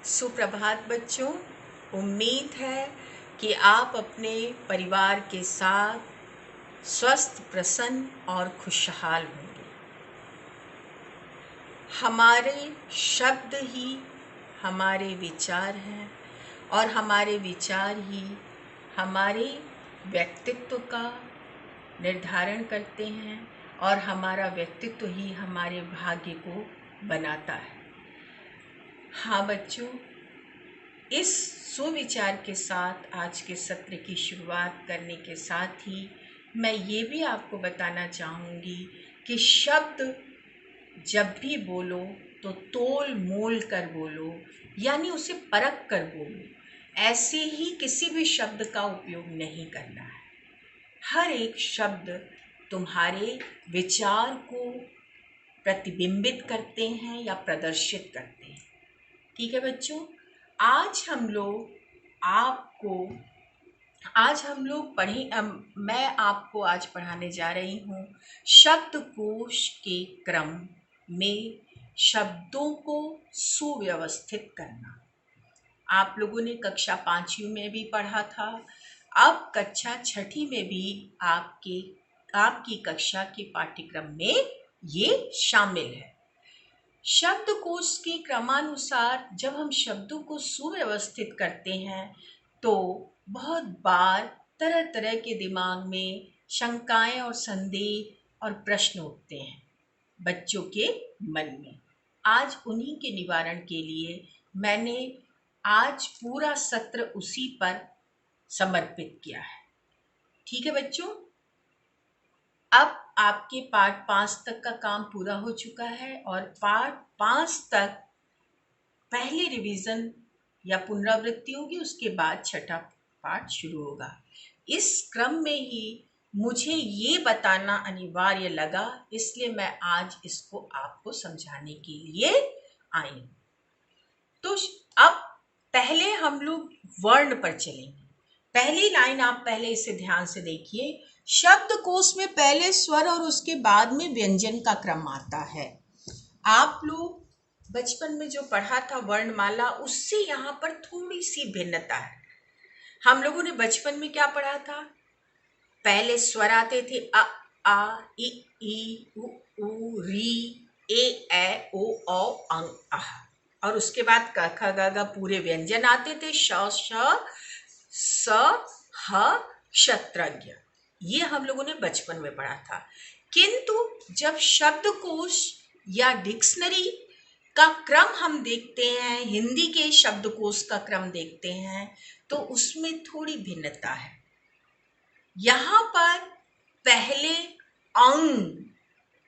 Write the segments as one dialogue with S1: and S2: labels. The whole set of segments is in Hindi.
S1: सुप्रभात बच्चों। उम्मीद है कि आप अपने परिवार के साथ स्वस्थ, प्रसन्न और खुशहाल होंगे। हमारे शब्द ही हमारे विचार हैं और हमारे विचार ही हमारे व्यक्तित्व का निर्धारण करते हैं और हमारा व्यक्तित्व ही हमारे भाग्य को बनाता है। हाँ बच्चों, इस सुविचार के साथ आज के सत्र की शुरुआत करने के साथ ही मैं ये भी आपको बताना चाहूँगी कि शब्द जब भी बोलो तो तोल मोल कर बोलो, यानी उसे परख कर बोलो। ऐसे ही किसी भी शब्द का उपयोग नहीं करना है। हर एक शब्द तुम्हारे विचार को प्रतिबिंबित करते हैं या प्रदर्शित करते हैं। ठीक है बच्चों, आज हम लोग मैं आपको आज पढ़ाने जा रही हूँ शब्दकोश के क्रम में शब्दों को सुव्यवस्थित करना। आप लोगों ने कक्षा 5वीं में भी पढ़ा था, अब कक्षा 6ठी में भी आपकी कक्षा के पाठ्यक्रम में ये शामिल है। शब्दकोश के क्रमानुसार जब हम शब्दों को सुव्यवस्थित करते हैं तो बहुत बार तरह तरह के दिमाग में शंकाएं और संदेह और प्रश्न उठते हैं बच्चों के मन में। आज उन्हीं के निवारण के लिए मैंने आज पूरा सत्र उसी पर समर्पित किया है। ठीक है बच्चों, अब आपके पार्ट 5 तक का काम पूरा हो चुका है और पार्ट 5 तक पहले रिवीजन या पुनरावृत्ति होगी, उसके बाद 6ठा पार्ट शुरू होगा। इस क्रम में ही मुझे ये बताना अनिवार्य लगा, इसलिए मैं आज इसको आपको समझाने के लिए आई हूँ। तो अब पहले हम लोग वर्ण पर चलेंगे। पहली लाइन आप पहले इसे ध्यान से देखिए। शब्दकोश में पहले स्वर और उसके बाद में व्यंजन का क्रम आता है। आप लोग बचपन में जो पढ़ा था वर्णमाला, उससे यहाँ पर थोड़ी सी भिन्नता है। हम लोगों ने बचपन में क्या पढ़ा था? पहले स्वर आते थे अ, आ, ई, उ, री, ए, ओ, अंग, आह, और उसके बाद क, ख, ग, घ पूरे व्यंजन आते थे। श, स, ह, क्षत्रज्ञ। ये हम लोगों ने बचपन में पढ़ा था। किंतु जब शब्दकोश या डिक्शनरी का क्रम हम देखते हैं, हिंदी के शब्दकोश का क्रम देखते हैं, तो उसमें थोड़ी भिन्नता है। यहाँ पर पहले अंग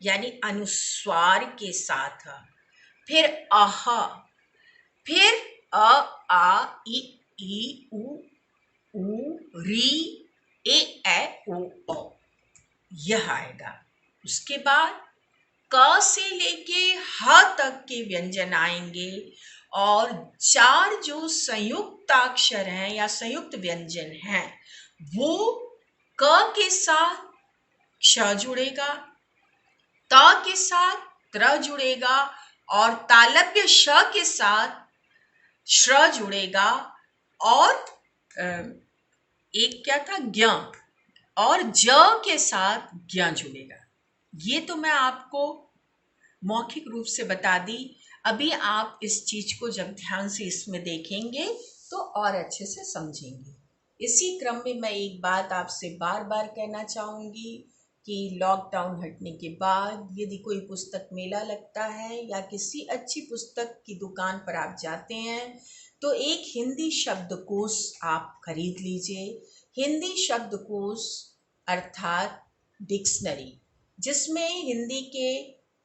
S1: यानी अनुस्वार के साथ, फिर अह, फिर अ, आ, ई, उ, री, ए, ओ, यह आएगा। उसके बाद क से लेके ह तक के व्यंजन आएंगे और 4 जो संयुक्ताक्षर हैं या संयुक्त व्यंजन हैं, वो क के साथ क्ष जुड़ेगा, त के साथ त्र जुड़ेगा और तालव्य श के साथ श्र जुड़ेगा और एक क्या था, ज्ञ, और ज के साथ ज्ञ जुड़ेगा। ये तो मैं आपको मौखिक रूप से बता दी। अभी आप इस चीज को जब ध्यान से इसमें देखेंगे तो और अच्छे से समझेंगे। इसी क्रम में मैं एक बात आपसे बार बार कहना चाहूँगी कि लॉकडाउन हटने के बाद यदि कोई पुस्तक मेला लगता है या किसी अच्छी पुस्तक की दुकान पर आप जाते हैं तो एक हिंदी शब्दकोश आप खरीद लीजिए। हिंदी शब्दकोश अर्थात डिक्शनरी, जिसमें हिंदी के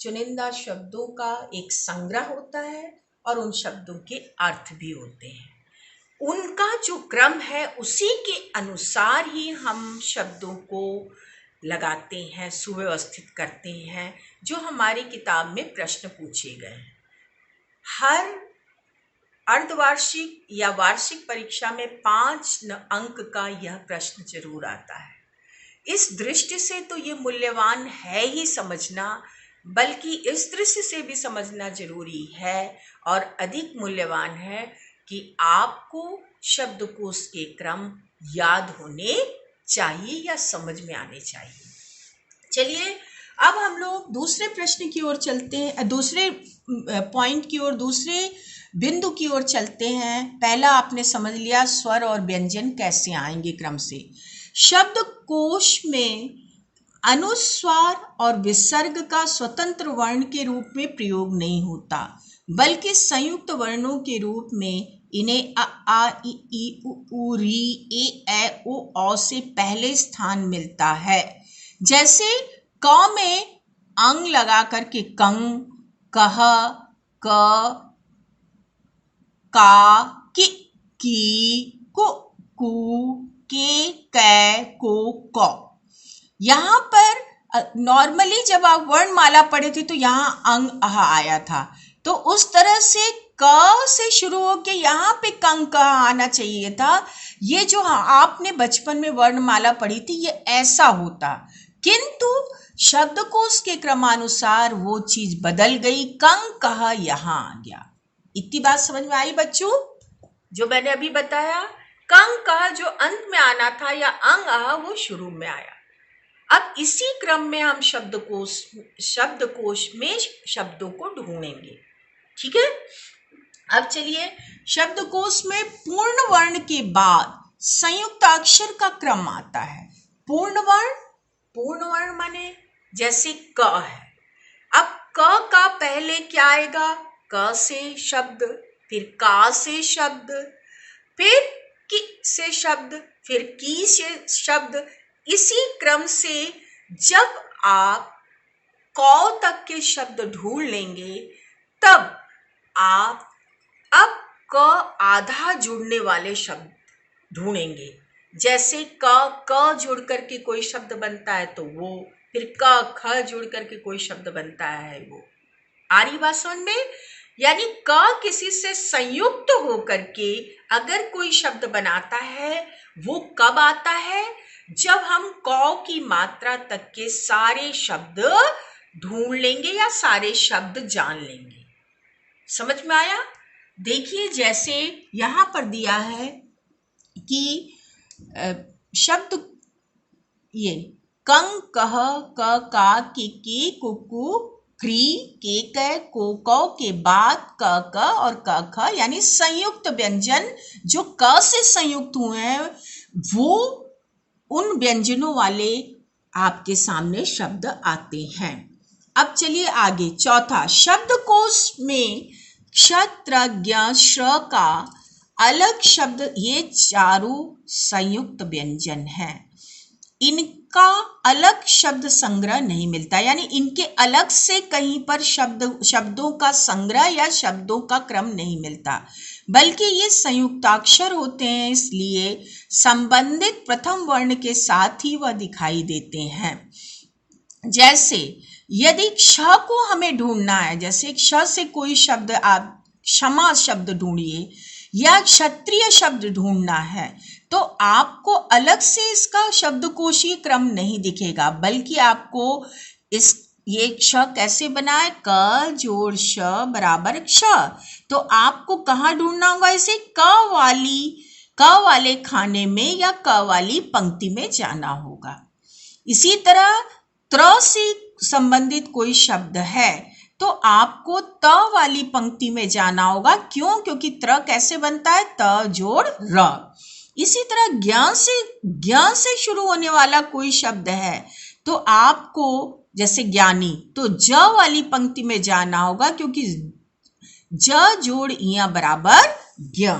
S1: चुनिंदा शब्दों का एक संग्रह होता है और उन शब्दों के अर्थ भी होते हैं। उनका जो क्रम है उसी के अनुसार ही हम शब्दों को लगाते हैं, सुव्यवस्थित करते हैं, जो हमारी किताब में प्रश्न पूछे गए हैं। हर अर्धवार्षिक या वार्षिक परीक्षा में 5 अंक का यह प्रश्न जरूर आता है। इस दृष्टि से तो ये मूल्यवान है ही समझना बल्कि इस दृश्य से भी समझना जरूरी है और अधिक मूल्यवान है कि आपको शब्दकोश के क्रम याद होने चाहिए या समझ में आने चाहिए। चलिए अब हम लोग दूसरे प्रश्न की ओर चलते हैं, दूसरे पॉइंट की ओर, दूसरे बिंदु की ओर चलते हैं। पहला आपने समझ लिया स्वर और व्यंजन कैसे आएंगे क्रम से। शब्दकोश में अनुस्वार और विसर्ग का स्वतंत्र वर्ण के रूप में प्रयोग नहीं होता, बल्कि संयुक्त वर्णों के रूप में इन्हें अ आ इ ई उ ऊ री ए ऐ ओ औ से पहले स्थान मिलता है। जैसे क में अंग लगा करके कंग, कह, क, का, की, कु, के, कै, को, कौ। यहाँ पर नॉर्मली जब आप वर्णमाला पढ़े थे तो यहाँ अंग अह आया था, तो उस तरह से क से शुरू होके यहाँ पे कंग कह आना चाहिए था। ये जो आपने बचपन में वर्णमाला पढ़ी थी ये ऐसा होता, किंतु शब्दकोश के क्रमानुसार वो चीज बदल गई, कंग कह यहाँ आ गया। इतनी बात समझ में आई बच्चों? जो मैंने अभी बताया, कंग कह जो अंत में आना था या अंग अह वो शुरू में आया। अब इसी क्रम में हम शब्दकोश में शब्दों को ढूंढेंगे। ठीक है, अब चलिए शब्दकोश में पूर्ण वर्ण के बाद संयुक्त अक्षर का क्रम आता है। पूर्ण वर्ण माने जैसे क है। अब क का पहले क्या आएगा? क से शब्द, फिर का से शब्द, फिर कि से शब्द, फिर की से शब्द। इसी क्रम से जब आप कौ तक के शब्द ढूंढ लेंगे तब आप अब क आधा जुड़ने वाले शब्द ढूंढेंगे। जैसे क जुड़ करके कोई शब्द बनता है तो वो, फिर क ख जुड़ करके कोई शब्द बनता है वो। आ रही बात समझ में? यानी क किसी से संयुक्त होकर के अगर कोई शब्द बनाता है वो कब आता है? जब हम कौ की मात्रा तक के सारे शब्द ढूंढ लेंगे या सारे शब्द जान लेंगे। समझ में आया? देखिए जैसे यहां पर दिया है कि शब्द ये कंग, कह, क, का, की, कुकु, क्री, के, कै, को, कौ के बाद क और क ख यानी संयुक्त व्यंजन जो क से संयुक्त हुए हैं वो उन व्यंजनों वाले आपके सामने शब्द आते हैं। अब चलिए आगे, चौथा, शब्दकोश में क्ष, त्र, ज्ञ, श्र का अलग शब्द, ये चारों संयुक्त व्यंजन हैं। इनका अलग शब्द संग्रह नहीं मिलता, यानी इनके अलग से कहीं पर शब्दों का संग्रह या शब्दों का क्रम नहीं मिलता, बल्कि ये संयुक्ताक्षर होते हैं, इसलिए संबंधित प्रथम वर्ण के साथ ही वह दिखाई देते हैं। जैसे यदि क्ष को हमें ढूंढना है, जैसे क्ष से कोई शब्द, आप क्षमा शब्द ढूंढिए या क्षत्रिय शब्द ढूंढना है तो आपको अलग से इसका शब्दकोशीय क्रम नहीं दिखेगा, बल्कि आपको ये क्ष कैसे बना है? क जोड़ श बराबर क्ष। तो आपको कहाँ ढूंढना होगा इसे? क वाले खाने में या क वाली पंक्ति में जाना होगा। इसी तरह त्र से संबंधित कोई शब्द है तो आपको त वाली पंक्ति में जाना होगा। क्यों? क्योंकि त्र कैसे बनता है? त जोड़ र। इसी तरह ज्ञ से शुरू होने वाला कोई शब्द है तो आपको, जैसे ज्ञानी, तो ज वाली पंक्ति में जाना होगा, क्योंकि ज जोड़ इया बराबर ज्ञ।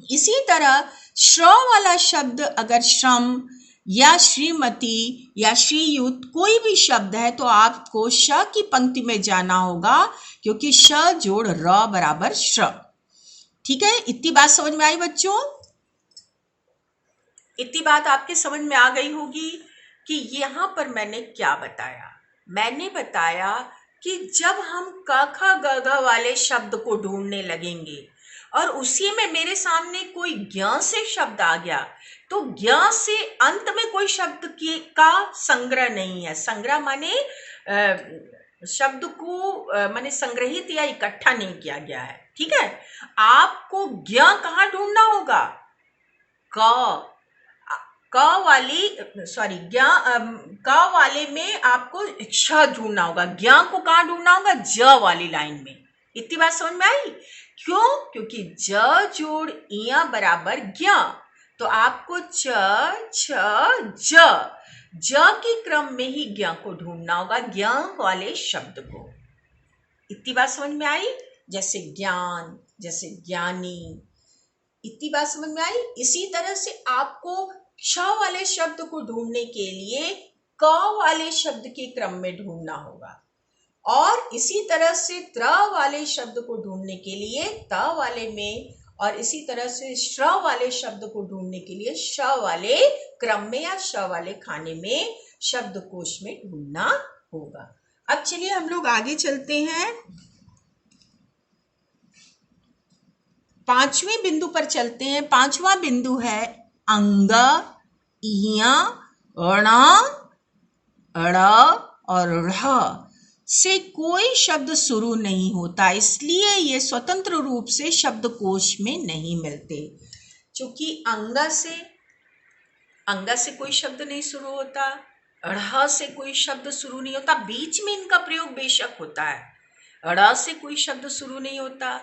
S1: इसी तरह श्र वाला शब्द अगर श्रम या श्रीमती या श्रीयुत कोई भी शब्द है तो आपको श की पंक्ति में जाना होगा, क्योंकि श जोड़ र बराबर श्र। ठीक है, इतनी बात समझ में आई बच्चों? इतनी बात आपके समझ में आ गई होगी कि यहाँ पर मैंने क्या बताया। मैंने बताया कि जब हम क ख ग घ वाले शब्द को ढूंढने लगेंगे और उसी में मेरे सामने कोई ज्ञ से शब्द आ गया तो ज्ञ से अंत में कोई शब्द का संग्रह नहीं है। संग्रह माने शब्द को माने संग्रहित या इकट्ठा नहीं किया गया है। ठीक है, आपको ज्ञ कहाँ ढूंढना होगा? क क वाली सॉरी ज्ञ क वाले में आपको छ ढूंढना होगा। ज्ञ को कहाँ ढूंढना होगा? ज वाली लाइन में। इतनी बात समझ में आई? क्यों? क्योंकि ज जोड़ इया बराबर ज्ञ, तो आपको च छ ज ज के क्रम में ही ज्ञ को ढूंढना होगा, ज्ञ वाले शब्द को। इतनी बात समझ में आई? जैसे ज्ञान, जैसे ज्ञानी, इतनी बात समझ में आई? इसी तरह से आपको क्ष वाले शब्द को ढूंढने के लिए क वाले शब्द के क्रम में ढूंढना होगा, और इसी तरह से त्र वाले शब्द को ढूंढने के लिए त वाले में, और इसी तरह से श्र वाले शब्द को ढूंढने के लिए श वाले क्रम में या श वाले खाने में शब्दकोश में ढूंढना होगा। अब चलिए हम लोग आगे चलते हैं, पांचवें बिंदु पर चलते हैं। पांचवा बिंदु है अंग, इया, ण, ड़ और ढ़ से कोई शब्द शुरू नहीं होता, इसलिए ये स्वतंत्र रूप से शब्दकोश में नहीं मिलते। चूंकि अंग से कोई शब्द नहीं शुरू होता, ढ़ से कोई शब्द शुरू नहीं होता, बीच में इनका प्रयोग बेशक होता है। ड़ से कोई शब्द शुरू नहीं होता,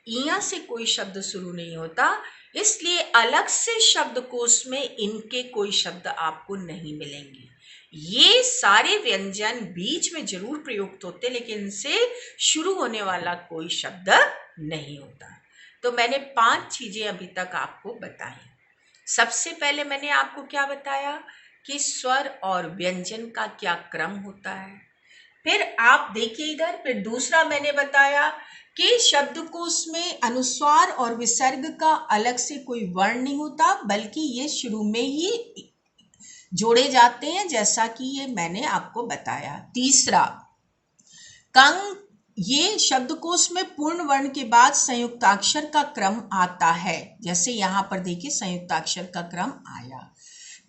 S1: इया से कोई शब्द शुरू नहीं होता, इसलिए अलग से शब्दकोश में इनके कोई शब्द आपको नहीं मिलेंगे। ये सारे व्यंजन बीच में जरूर प्रयुक्त होते, लेकिन इनसे शुरू होने वाला कोई शब्द नहीं होता। तो मैंने 5 चीजें अभी तक आपको बताई। सबसे पहले मैंने आपको क्या बताया कि स्वर और व्यंजन का क्या क्रम होता है। फिर आप देखिए इधर, फिर दूसरा मैंने बताया कि शब्दकोश में अनुस्वार और विसर्ग का अलग से कोई वर्ण नहीं होता, बल्कि ये शुरू में ही जोड़े जाते हैं, जैसा कि ये मैंने आपको बताया। तीसरा, कंग, ये शब्दकोश में पूर्ण वर्ण के बाद संयुक्ताक्षर का क्रम आता है, जैसे यहाँ पर देखिए संयुक्ताक्षर का क्रम आया।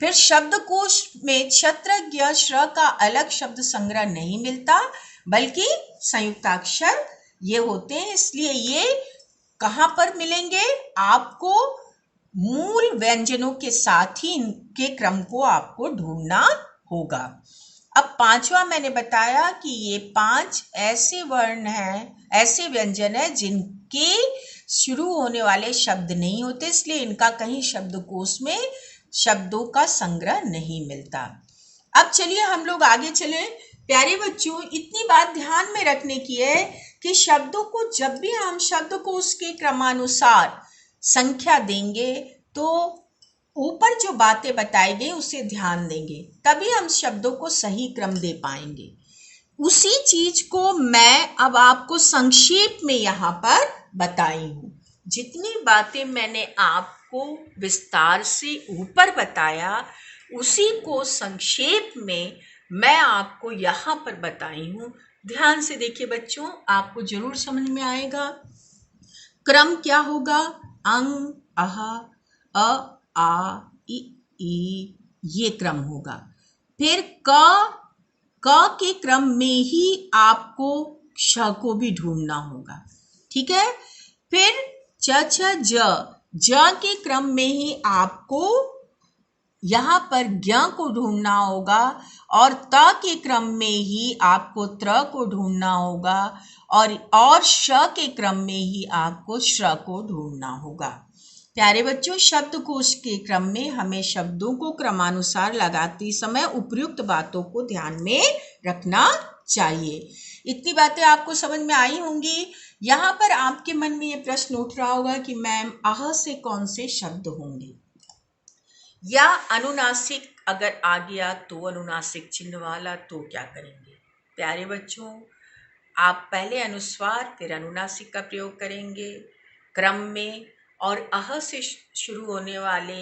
S1: फिर शब्दकोश में छत्र, ज्ञ, श्र का अलग शब्द संग्रह नहीं मिलता, बल्कि संयुक्ताक्षर ये होते हैं, इसलिए ये कहाँ पर मिलेंगे? आपको मूल व्यंजनों के साथ ही इनके क्रम को आपको ढूंढना होगा। अब पांचवा मैंने बताया कि ये 5 ऐसे वर्ण हैं, ऐसे व्यंजन हैं जिनके शुरू होने वाले शब्द नहीं होते, इसलिए इनका कहीं शब्दकोश में शब्दों का संग्रह नहीं मिलता। अब चलिए हम लोग आगे चले। प्यारे बच्चों, इतनी बात ध्यान में रखने की है कि शब्दों को जब भी हम शब्दकोश के क्रमानुसार संख्या देंगे तो ऊपर जो बातें बताई गई उसे ध्यान देंगे, तभी हम शब्दों को सही क्रम दे पाएंगे। उसी चीज को मैं अब आपको संक्षेप में यहाँ पर बताई हूँ। जितनी बातें मैंने आपको विस्तार से ऊपर बताया, उसी को संक्षेप में मैं आपको यहाँ पर बताई हूँ। ध्यान से देखिए बच्चों, आपको जरूर समझ में आएगा। क्रम क्या होगा? अंग, अह, अ, आ, ई, ये क्रम होगा। फिर क के क्रम में ही आपको क्ष को भी ढूंढना होगा। ठीक है। फिर च, छ, ज के क्रम में ही आपको यहाँ पर ज्ञ को ढूंढना होगा, और त के क्रम में ही आपको त्र को ढूंढना होगा, और श के क्रम में ही आपको श्र को ढूंढना होगा। प्यारे बच्चों, शब्दकोश के क्रम में हमें शब्दों को क्रमानुसार लगाते समय उपर्युक्त बातों को ध्यान में रखना चाहिए। इतनी बातें आपको समझ में आई होंगी। यहाँ पर आपके मन में ये प्रश्न उठ रहा होगा कि मैम अह से कौन से शब्द होंगे, या अनुनासिक अगर आ गया तो अनुनासिक चिन्ह वाला तो क्या करेंगे। प्यारे बच्चों, आप पहले अनुस्वार फिर अनुनासिक का प्रयोग करेंगे क्रम में, और अह से शुरू होने वाले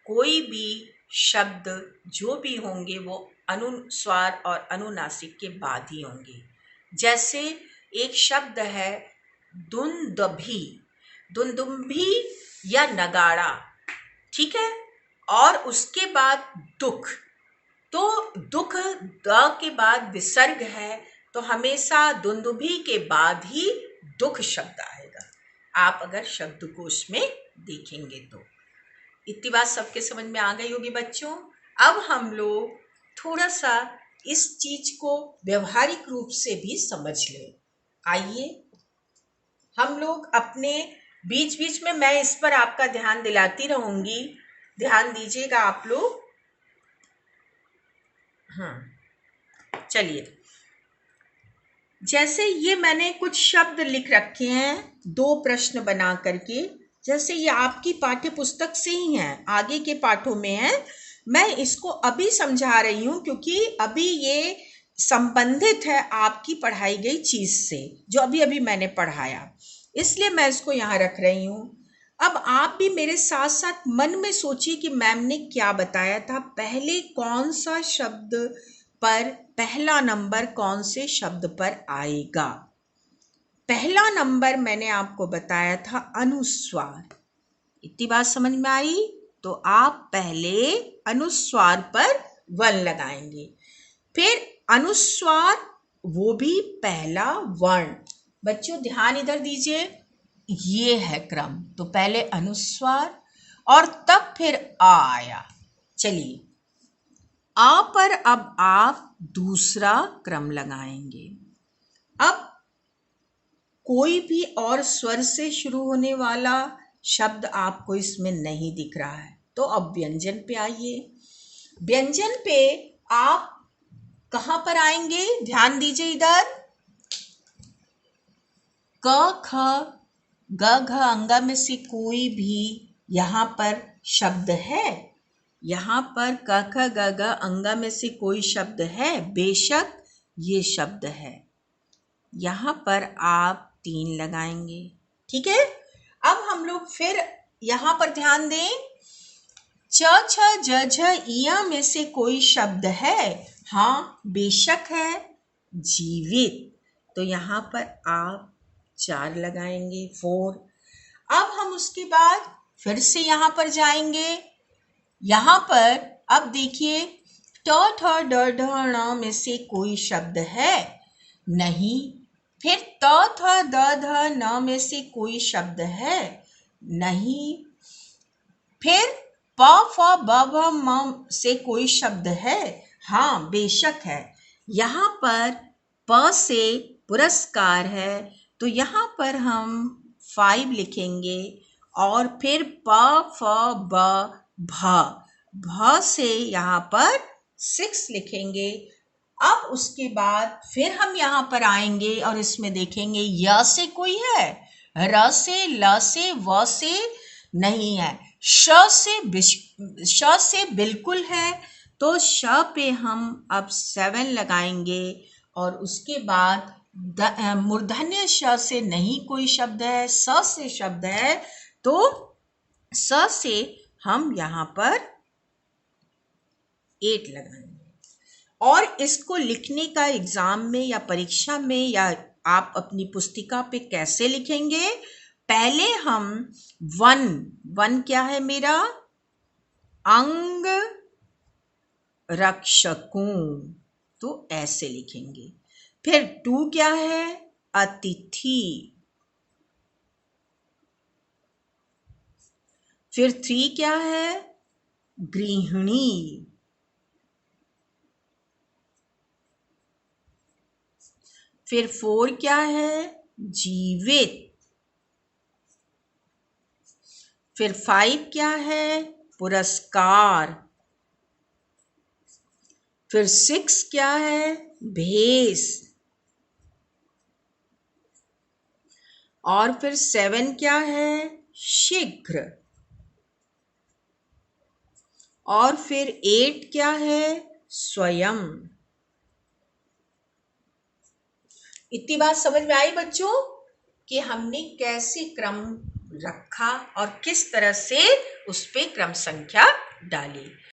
S1: कोई भी शब्द जो भी होंगे वो अनुस्वार और अनुनासिक के बाद ही होंगे। जैसे एक शब्द है दुंदुभी, दुंदुभी या नगाड़ा, ठीक है, और उसके बाद दुख, तो दुख द के बाद विसर्ग है, तो हमेशा दुंदुभी के बाद ही दुख शब्द आएगा, आप अगर शब्दकोश में देखेंगे तो। इतनी बात सबके समझ में आ गई होगी बच्चों। अब हम लोग थोड़ा सा इस चीज को व्यवहारिक रूप से भी समझ लें। आइए हम लोग अपने बीच बीच में मैं इस पर आपका ध्यान दिलाती रहूंगी, ध्यान दीजिएगा आप लोग। चलिए, जैसे ये मैंने कुछ शब्द लिख रखे हैं 2 प्रश्न बना करके, जैसे ये आपकी पाठ्य पुस्तक से ही हैं, आगे के पाठों में है। मैं इसको अभी समझा रही हूँ क्योंकि अभी ये संबंधित है आपकी पढ़ाई गई चीज से, जो अभी अभी मैंने पढ़ाया, इसलिए मैं इसको यहाँ रख रही हूँ। अब आप भी मेरे साथ साथ मन में सोचिए कि मैम ने क्या बताया था। पहले कौन सा शब्द पर पहला नंबर कौन से शब्द पर आएगा? पहला नंबर मैंने आपको बताया था अनुस्वार। इतनी बात समझ में आई? तो आप पहले अनुस्वार पर 1 लगाएंगे, फिर अनुस्वार वो भी पहला वर्ण। बच्चों ध्यान इधर दीजिए, ये है क्रम। तो पहले अनुस्वार और तब फिर आ आया। चलिए, आ पर अब आप दूसरा क्रम लगाएंगे। अब कोई भी और स्वर से शुरू होने वाला शब्द आपको इसमें नहीं दिख रहा है, तो अब व्यंजन पे आइए। व्यंजन पे आप कहां पर आएंगे? ध्यान दीजिए इधर। क ख ग घ अंगा में से कोई भी यहां पर शब्द है? यहां पर क ख ग घ अंगा में से कोई शब्द है? बेशक ये शब्द है। यहां पर आप 3 लगाएंगे। ठीक है, अब हम लोग फिर यहां पर ध्यान दें। च छ ज झ इया में से कोई शब्द है? हाँ बेशक है, जीवित। तो यहां पर आप 4 लगाएंगे, 4। अब हम उसके बाद फिर से यहां पर जाएंगे। यहां पर अब देखिए, ट ठ ड ढ ण में से कोई शब्द है? नहीं। फिर त थ द ध न में से कोई शब्द है? नहीं। फिर प फ ब भ म से कोई शब्द है? हाँ बेशक है। यहाँ पर प से पुरस्कार है, तो यहाँ पर हम 5 लिखेंगे और फिर प फ ब भ भ से यहाँ पर 6 लिखेंगे। अब उसके बाद फिर हम यहाँ पर आएंगे और इसमें देखेंगे य से कोई है? र से, ल से, व से नहीं है। श से बिल्कुल है, तो श पे हम अब 7 लगाएंगे और उसके बाद मूर्धन्य श से नहीं कोई शब्द है, स से शब्द है, तो स से हम यहाँ पर 8 लगाएंगे। और इसको लिखने का एग्जाम में या परीक्षा में या आप अपनी पुस्तिका पे कैसे लिखेंगे? पहले हम 1 क्या है मेरा? अंग रक्षकों, तो ऐसे लिखेंगे। फिर 2 क्या है? अतिथि। फिर 3 क्या है? गृहिणी। फिर 4 क्या है? जीवित। फिर 5 क्या है? पुरस्कार। फिर 6 क्या है? भेष। और फिर 7 क्या है? शीघ्र। और फिर 8 क्या है? स्वयं। इतनी बात समझ में आई बच्चों कि हमने कैसे क्रम रखा और किस तरह से उस पे क्रम संख्या डाली।